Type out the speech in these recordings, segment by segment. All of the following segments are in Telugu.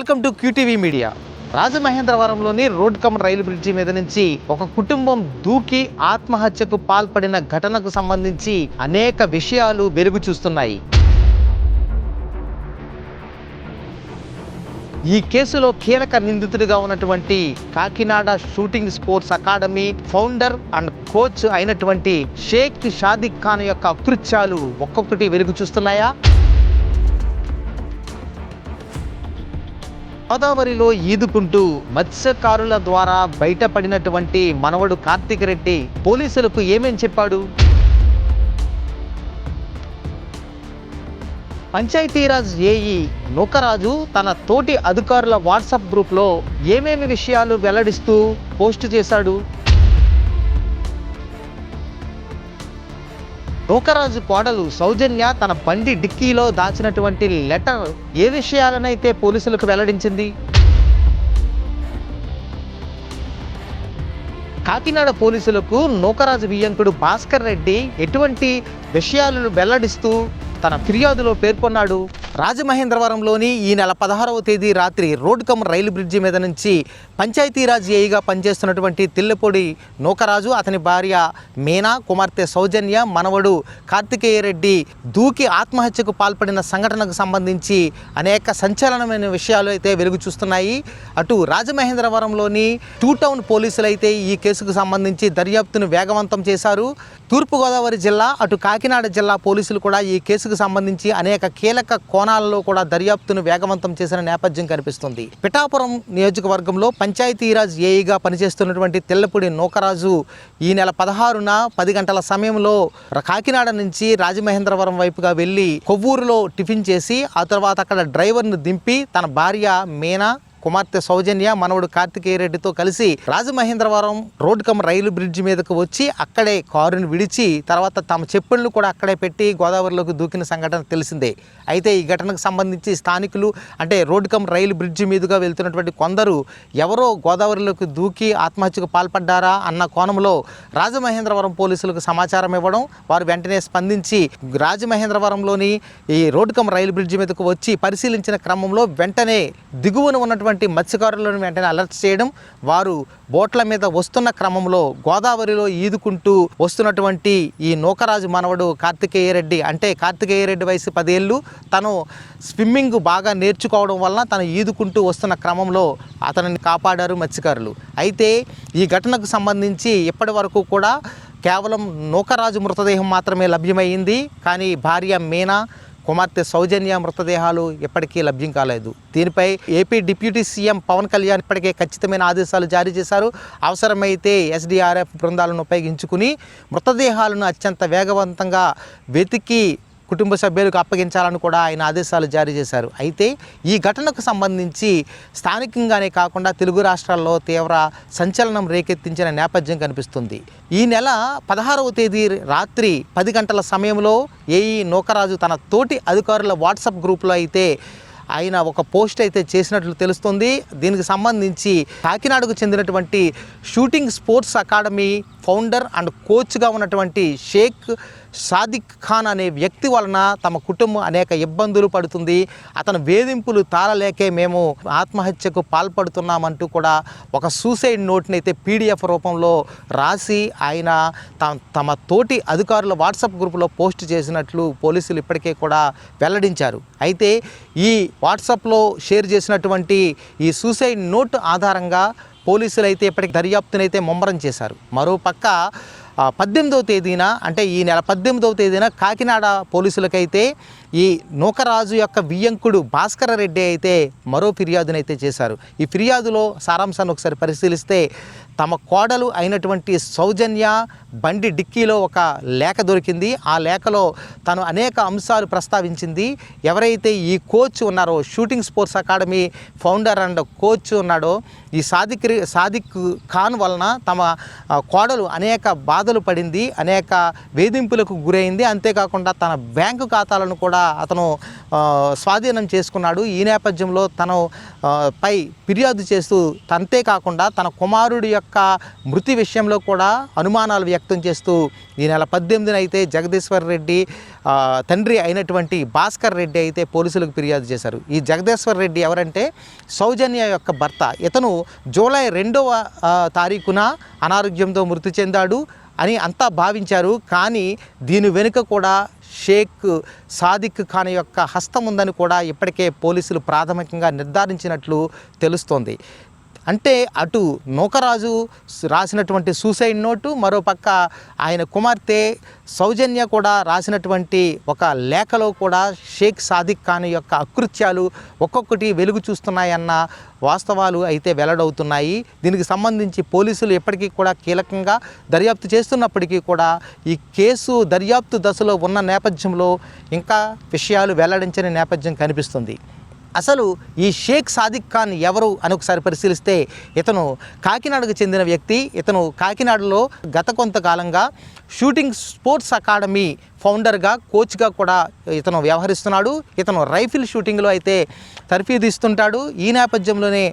Welcome to QTV media. రాజమహేంద్రవరంలోని రోడ్ కమ్ రైలు బ్రిడ్జి మీద నుంచి ఒక కుటుంబం దూకి ఆత్మహత్యకు పాల్పడిన ఘటనకు సంబంధించి అనేక విషయాలు వెలుగు చూస్తున్నాయి. ఈ కేసులో కీలక నిందితుడిగా ఉన్నటువంటి Kakinada shooting sports academy founder and coach అయినటువంటి షేక్ షాదిక్ ఖాన్ యొక్క అకృత్యాలు ఒక్కొక్కటి వెలుగు చూస్తున్నాయా? గోదావరిలో ఈదుకుంటూ మత్స్యకారుల ద్వారా బయటపడినటువంటి మనవడు కార్తిక్ రెడ్డి పోలీసులకు ఏమేం చెప్పాడు? పంచాయతీరాజ్ ఏఈ నూకరాజు తన తోటి అధికారుల వాట్సాప్ గ్రూప్లో ఏమేమి విషయాలు వెల్లడిస్తూ పోస్టు చేశాడు? నూకరాజు కోడలు సౌజన్య తన బండి డిక్కీలో దాచినటువంటి లెటర్ ఏ విషయాలనైతే పోలీసులకు వెల్లడించింది? కాకినాడ పోలీసులకు నూకరాజు వియ్యంకుడు భాస్కర్ రెడ్డి ఎటువంటి విషయాలను వెల్లడిస్తూ తన ఫిర్యాదులో పేర్కొన్నాడు? రాజమహేంద్రవరంలోని ఈ నెల 16వ తేదీ రాత్రి రోడ్ కమ్ రైలు బ్రిడ్జి మీద నుంచి పంచాయతీరాజ్ ఏఈగా పనిచేస్తున్నటువంటి తిల్లపొడి నూకరాజు, అతని భార్య మీనా, కుమార్తె సౌజన్య, మనవడు కార్తికేయ రెడ్డి దూకి ఆత్మహత్యకు పాల్పడిన సంఘటనకు సంబంధించి అనేక సంచలనమైన విషయాలు అయితే వెలుగు చూస్తున్నాయి. అటు రాజమహేంద్రవరంలోని టూ టౌన్ పోలీసులు అయితే ఈ కేసుకు సంబంధించి దర్యాప్తును వేగవంతం చేశారు. తూర్పుగోదావరి జిల్లా, అటు కాకినాడ జిల్లా పోలీసులు కూడా ఈ కేసుకు సంబంధించి అనేక కీలక కోణాలలో కూడా దర్యాప్తును వేగవంతం చేసిన నేపథ్యం కనిపిస్తుంది. పిఠాపురం నియోజకవర్గంలో పంచాయతీరాజ్ ఏఈగా పనిచేస్తున్నటువంటి తెల్లపూడి నూకరాజు ఈ నెల 16న 10 గంటల సమయంలో కాకినాడ నుంచి రాజమహేంద్రవరం వైపుగా వెళ్ళి కొవ్వూరులో టిఫిన్ చేసి ఆ తర్వాత అక్కడ డ్రైవర్ను దింపి తన భార్య మీనా, కుమార్తె సౌజన్య, మనవడు కార్తికేయ రెడ్డితో కలిసి Rajamahendravaram road cum rail bridge మీదకు వచ్చి అక్కడే కారును విడిచి తర్వాత తమ చెప్పులను కూడా అక్కడే పెట్టి గోదావరిలోకి దూకిన సంఘటన తెలిసిందే. అయితే ఈ ఘటనకు సంబంధించి స్థానికులు, అంటే రోడ్ కమ్ రైలు బ్రిడ్జి మీదుగా వెళ్తున్నటువంటి కొందరు ఎవరో గోదావరిలోకి దూకి ఆత్మహత్యకు పాల్పడ్డారా అన్న కోణంలో రాజమహేంద్రవరం పోలీసులకు సమాచారం ఇవ్వడం, వారు వెంటనే స్పందించి రాజమహేంద్రవరంలోని ఈ రోడ్ కమ్ రైలు బ్రిడ్జి మీదకు వచ్చి పరిశీలించిన క్రమంలో వెంటనే దిగువన ఉన్నటువంటి మత్స్యకారులను వెంటనే అలర్ట్ చేయడం, వారు బోట్ల మీద వస్తున్న క్రమంలో గోదావరిలో ఈదుకుంటూ వస్తున్నటువంటి ఈ నూకరాజు మనవడు కార్తికేయ రెడ్డి, అంటే కార్తికేయ రెడ్డి వయసు 10 ఏళ్ళు, తను స్విమ్మింగ్ బాగా నేర్చుకోవడం వలన తను ఈదుకుంటూ వస్తున్న క్రమంలో అతనిని కాపాడారు మత్స్యకారులు. అయితే ఈ ఘటనకు సంబంధించి ఇప్పటి వరకు కూడా కేవలం నూకరాజు మృతదేహం మాత్రమే లభ్యమైంది. కానీ భార్య మీనా, కుమార్తె సౌజన్య మృతదేహాలు ఎప్పటికీ లభ్యం కాలేదు. దీనిపై AP deputy CM Pawan Kalyan ఇప్పటికే ఖచ్చితమైన ఆదేశాలు జారీ చేశారు. అవసరమైతే ఎస్డీఆర్ఎఫ్ బృందాలను ఉపయోగించుకుని మృతదేహాలను అత్యంత వేగవంతంగా వెతికి కుటుంబ సభ్యులకు అప్పగించాలని కూడా ఆయన ఆదేశాలు జారీ చేశారు. అయితే ఈ ఘటనకు సంబంధించి స్థానికంగానే కాకుండా తెలుగు రాష్ట్రాల్లో తీవ్ర సంచలనం రేకెత్తించిన నేపథ్యం కనిపిస్తుంది. ఈ నెల 16వ తేదీ రాత్రి 10 గంటల సమయంలో ఏఈ నూకరాజు తన తోటి అధికారుల వాట్సాప్ గ్రూప్లో అయితే ఆయన ఒక పోస్ట్ అయితే చేసినట్లు తెలుస్తుంది. దీనికి సంబంధించి కాకినాడకు చెందినటువంటి shooting sports academy founder and కోచ్గా ఉన్నటువంటి షేక్ షాదిక్ ఖాన్ అనే వ్యక్తి వలన తమ కుటుంబం అనేక ఇబ్బందులు పడుతుంది, అతను వేధింపులు తాళలేకే మేము ఆత్మహత్యకు పాల్పడుతున్నామంటూ కూడా ఒక సూసైడ్ నోట్ని అయితే పీడిఎఫ్ రూపంలో రాసి ఆయన తమ తోటి అధికారుల వాట్సాప్ గ్రూపులో పోస్ట్ చేసినట్లు పోలీసులు ఇప్పటికే కూడా వెల్లడించారు. అయితే ఈ వాట్సాప్లో షేర్ చేసినటువంటి ఈ సూసైడ్ నోట్ ఆధారంగా పోలీసులు అయితే ఇప్పటికి దర్యాప్తునైతే ముమ్మరం చేశారు. మరోపక్క 18వ తేదీన, అంటే ఈ నెల 18వ తేదీన కాకినాడ పోలీసులకైతే ఈ నూకరాజు యొక్క వియ్యంకుడు భాస్కర్ రెడ్డి అయితే మరో ఫిర్యాదునైతే చేశారు. ఈ ఫిర్యాదులో సారాంశాన్ని ఒకసారి పరిశీలిస్తే తమ కోడలు అయినటువంటి సౌజన్య బండి డిక్కీలో ఒక లేఖ దొరికింది. ఆ లేఖలో తను అనేక అంశాలు ప్రస్తావించింది. ఎవరైతే ఈ కోచ్ ఉన్నారో, shooting sports academy founder and coach ఉన్నాడో ఈ షాదిక్ ఖాన్ వలన తమ కోడలు అనేక బాధలు పడింది, అనేక వేధింపులకు గురైంది. అంతేకాకుండా తన బ్యాంకు ఖాతాలను కూడా అతను స్వాధీనం చేసుకున్నాడు. ఈ నేపథ్యంలో తను పై ఫిర్యాదు చేస్తూ అంతేకాకుండా తన కుమారుడి యొక్క మృతి విషయంలో కూడా అనుమానాలు వ్యక్తం చేస్తూ ఈ నెల 18న అయితే జగదీశ్వర్ రెడ్డి తండ్రి అయినటువంటి భాస్కర్ రెడ్డి అయితే పోలీసులకు ఫిర్యాదు చేశారు. ఈ జగదీశ్వర్ రెడ్డి ఎవరంటే సౌజన్య యొక్క భర్త. ఇతను జూలై 2వ తారీఖున అనారోగ్యంతో మృతి చెందాడు అని అంతా భావించారు. కానీ దీని వెనుక కూడా షేక్ సాదిక్ ఖాన్ యొక్క హస్తం ఉందని కూడా ఇప్పటికే పోలీసులు ప్రాథమికంగా నిర్ధారించినట్లు తెలుస్తోంది. అంటే అటు నూకరాజు రాసినటువంటి సూసైడ్ నోటు, మరోపక్క ఆయన కుమార్తె సౌజన్య కూడా రాసినటువంటి ఒక లేఖలో కూడా షేక్ సాదిక్ ఖాన్ యొక్క అకృత్యాలు ఒక్కొక్కటి వెలుగు చూస్తున్నాయన్న వాస్తవాలు అయితే వెల్లడవుతున్నాయి. దీనికి సంబంధించి పోలీసులు ఎప్పటికీ కూడా కీలకంగా దర్యాప్తు చేస్తున్నప్పటికీ కూడా ఈ కేసు దర్యాప్తు దశలో ఉన్న నేపథ్యంలో ఇంకా విషయాలు వెల్లడించని నేపథ్యం కనిపిస్తుంది. అసలు ఈ షేక్ సాదిక్ ఖాన్ ఎవరు అని ఒకసారి పరిశీలిస్తే ఇతను కాకినాడకు చెందిన వ్యక్తి. ఇతను కాకినాడలో గత కొంతకాలంగా షూటింగ్ స్పోర్ట్స్ అకాడమీ ఫౌండర్గా, కోచ్గా కూడా ఇతను వ్యవహరిస్తున్నాడు. ఇతను రైఫిల్ షూటింగ్లో అయితే తర్ఫీదు ఇస్తుంటాడు. ఈ నేపథ్యంలోనే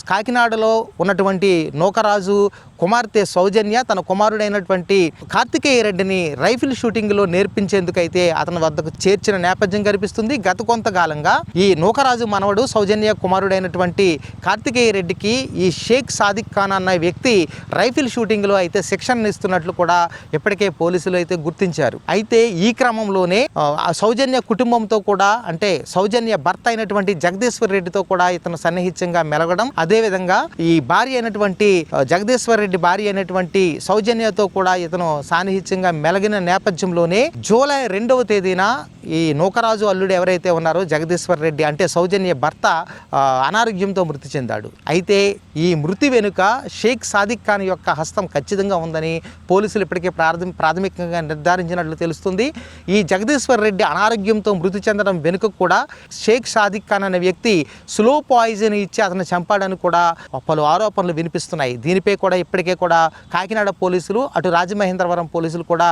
కాకినాడలో ఉన్నటువంటి నూకరాజు కుమార్తె సౌజన్య తన కుమారుడైనటువంటి కార్తికేయ రెడ్డిని రైఫిల్ షూటింగ్లో నేర్పించేందుకైతే అతని వద్దకు చేర్చిన నేపథ్యం కనిపిస్తుంది. గత కొంతకాలంగా ఈ నూకరాజు మనవడు సౌజన్య కుమారుడైనటువంటి కార్తికేయ రెడ్డికి ఈ షేక్ సాదిక్ ఖాన్ అన్న వ్యక్తి రైఫిల్ షూటింగ్లో అయితే శిక్షణ ఇస్తున్నట్లు కూడా ఇప్పటికే పోలీసులు అయితే గుర్తించారు. అయితే ఈ క్రమంలోనే సౌజన్య కుటుంబంతో కూడా, అంటే సౌజన్య భర్త అయినటువంటి జగదీశ్వర్ రెడ్డితో కూడా ఇతను సన్నిహితంగా మెలగడం, అదేవిధంగా ఈ భార్య అయినటువంటి జగదీశ్వర్ రెడ్డి భార్య అయినటువంటి సౌజన్యతో కూడా ఇతను సాన్నిహిత్యంగా మెలగిన నేపథ్యంలోనే జూలై 2వ తేదీన ఈ నూకరాజు అల్లుడు ఎవరైతే ఉన్నారో జగదీశ్వర్ రెడ్డి అంటే సౌజన్య భర్త అనారోగ్యంతో మృతి చెందాడు. అయితే ఈ మృతి వెనుక షేక్ సాదిక్ ఖాన్ యొక్క హస్తం ఖచ్చితంగా ఉందని పోలీసులు ఇప్పటికే ప్రాథమికంగా నిర్ధారించినట్లు తెలుస్తుంది. ఈ జగదీశ్వర్ రెడ్డి అనారోగ్యంతో మృతి చెందడం వెనుక కూడా షేక్ సాదిక్ ఖాన్ అనే వ్యక్తి స్లో పాయిజన్ ఇచ్చి అతను చంపాడని కూడా పలు ఆరోపణలు వినిపిస్తున్నాయి. దీనిపై కూడా ఇప్పటికే కూడా కాకినాడ పోలీసులు, అటు రాజమహేంద్రవరం పోలీసులు కూడా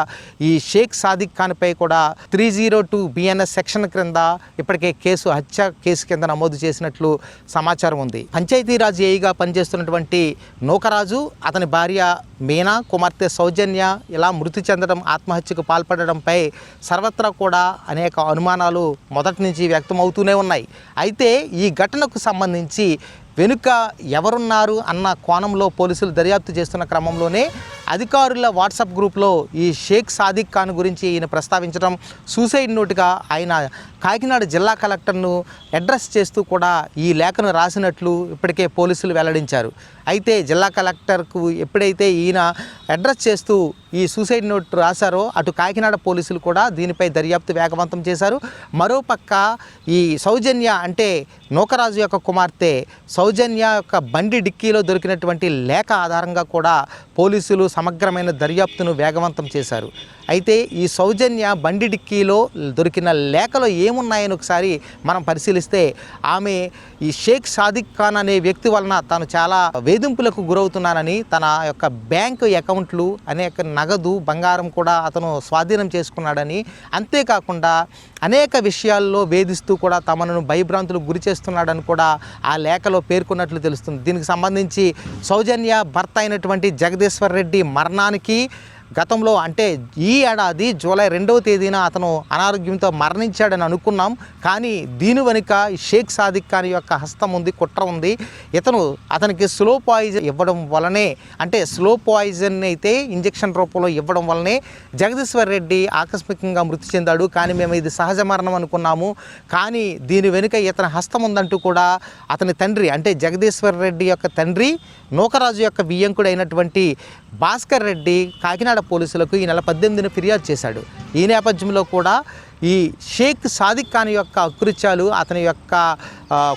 ఈ షేక్ సాదిక్ ఖాన్ పై కూడా 302 BNS సెక్షన్ క్రింద ఇప్పటికే హత్య కేసు కింద నమోదు చేసినట్లు సమాచారం ఉంది. పంచాయతీరాజ్ ఏఈగా పనిచేస్తున్నటువంటి నూకరాజు, అతని భార్య మీనా, కుమార్తె సౌజన్య ఇలా మృతి చెందడం, ఆత్మహత్యకు పాల్పడడంపై సర్వత్రా కూడా అనేక అనుమానాలు మొదటి నుంచి వ్యక్తమవుతూనే ఉన్నాయి. అయితే ఈ ఘటనకు సంబంధించి వెనుక ఎవరున్నారు అన్న కోణంలో పోలీసులు దర్యాప్తు చేస్తున్న క్రమంలోనే అధికారుల వాట్సాప్ గ్రూప్లో ఈ షేక్ సాదిక్ ఖాన్ గురించి ఈయన ప్రస్తావించడం, సూసైడ్ నోటుగా ఆయన కాకినాడ జిల్లా కలెక్టర్ను అడ్రస్ చేస్తూ కూడా ఈ లేఖను రాసినట్లు ఇప్పటికే పోలీసులు వెల్లడించారు. అయితే జిల్లా కలెక్టర్కు ఎప్పుడైతే ఈయన అడ్రస్ చేస్తూ ఈ సూసైడ్ నోట్ రాశారో అటు కాకినాడ పోలీసులు కూడా దీనిపై దర్యాప్తు వేగవంతం చేశారు. మరోపక్క ఈ సౌజన్య అంటే నూకరాజు యొక్క కుమార్తె సౌజన్య యొక్క బండి డిక్కీలో దొరికినటువంటి లేఖ ఆధారంగా కూడా పోలీసులు సమగ్రమైన దర్యాప్తును వేగవంతం చేశారు. అయితే ఈ సౌజన్య బండి డిక్కీలో దొరికిన లేఖలో ఏమున్నాయని ఒకసారి మనం పరిశీలిస్తే ఆమె ఈ షేక్ సాదిక్ ఖాన్ అనే వ్యక్తి వలన తాను చాలా వేధింపులకు గురవుతున్నానని, తన యొక్క బ్యాంకు అకౌంట్లు, అనేక నగదు, బంగారం కూడా అతను స్వాధీనం చేసుకున్నాడని, అంతేకాకుండా అనేక విషయాల్లో వేధిస్తూ కూడా తమను భయభ్రాంతులకు గురి చేస్తున్నాడని కూడా ఆ లేఖలో పేర్కొన్నట్లు తెలుస్తుంది. దీనికి సంబంధించి సౌజన్య భర్త అయినటువంటి జగదీశ్వర్ రెడ్డి మరణానికి గతంలో అంటే ఈ ఏడాది జూలై 2వ తేదీన అతను అనారోగ్యంతో మరణించాడని అనుకున్నాం. కానీ దీని వెనుక షేక్ సాదిక్ ఖాన్ యొక్క హస్తం ఉంది, కుట్ర ఉంది. అతనికి స్లో పాయిజన్ ఇవ్వడం వలనే, అంటే స్లో పాయిజన్ అయితే ఇంజెక్షన్ రూపంలో ఇవ్వడం వల్లనే జగదీశ్వర్ రెడ్డి ఆకస్మికంగా మృతి చెందాడు. కానీ మేము ఇది సహజ మరణం అనుకున్నాము. కానీ దీని వెనుక ఇతని హస్తం ఉందంటూ కూడా అతని తండ్రి అంటే జగదీశ్వర్ రెడ్డి యొక్క తండ్రి నూకరాజు యొక్క వియ్యంకుడు అయినటువంటి భాస్కర్ రెడ్డి కాకినాడ పోలీసులకు ఈ నెల 18న ఫిర్యాదు చేశాడు. ఈ నేపథ్యంలో కూడా ఈ షేక్ సాదిక్ ఖాన్ యొక్క అకృత్యాలు, అతని యొక్క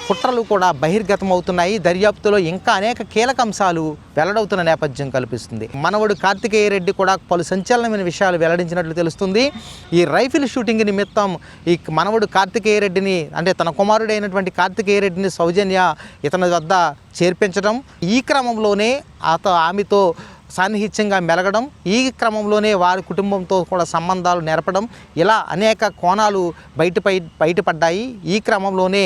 కుట్రలు కూడా బహిర్గతం అవుతున్నాయి. దర్యాప్తులో ఇంకా అనేక కీలక అంశాలు వెల్లడవుతున్న నేపథ్యం కల్పిస్తుంది. మనవడు కార్తికేయ రెడ్డి కూడా పలు సంచలనమైన విషయాలు వెల్లడించినట్లు తెలుస్తుంది. ఈ రైఫిల్ షూటింగ్ నిమిత్తం ఈ మనవడు కార్తికేయ రెడ్డిని అంటే తన కుమారుడైనటువంటి కార్తికేయ రెడ్డిని సౌజన్య ఇతని వద్ద చేర్పించడం, ఈ క్రమంలోనే ఆమెతో సాన్నిహిత్యంగా మెలగడం, ఈ క్రమంలోనే వారి కుటుంబంతో కూడా సంబంధాలు నెరపడం, ఇలా అనేక కోణాలు బయటపడ్డాయి. ఈ క్రమంలోనే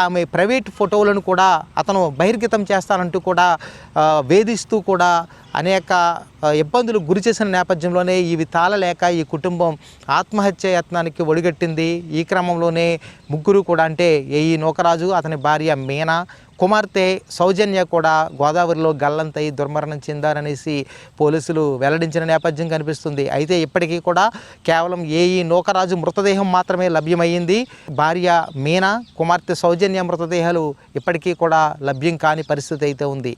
ఆమె ప్రైవేట్ ఫోటోలను కూడా అతను బహిర్గతం చేస్తానంటూ కూడా వేధిస్తూ కూడా అనేక ఇబ్బందులు గురి చేసిన నేపథ్యంలోనే ఇవి తాళలేక ఈ కుటుంబం ఆత్మహత్య యత్నానికి ఒడిగట్టింది. ఈ క్రమంలోనే ముగ్గురు కూడా, అంటే ఈ నూకరాజు, అతని భార్య మీనా, కుమార్తె సౌజన్య కూడా గోదావరిలో గల్లంతై దుర్మరణం చెందారనేసి పోలీసులు వెల్లడించిన నేపథ్యం కనిపిస్తుంది. అయితే ఇప్పటికీ కూడా కేవలం ఈ నూకరాజు మృతదేహం మాత్రమే లభ్యమయ్యింది. భార్య మీనా, కుమార్తె సౌజన్య మృతదేహాలు ఇప్పటికీ కూడా లభ్యం కాని పరిస్థితి అయితే ఉంది.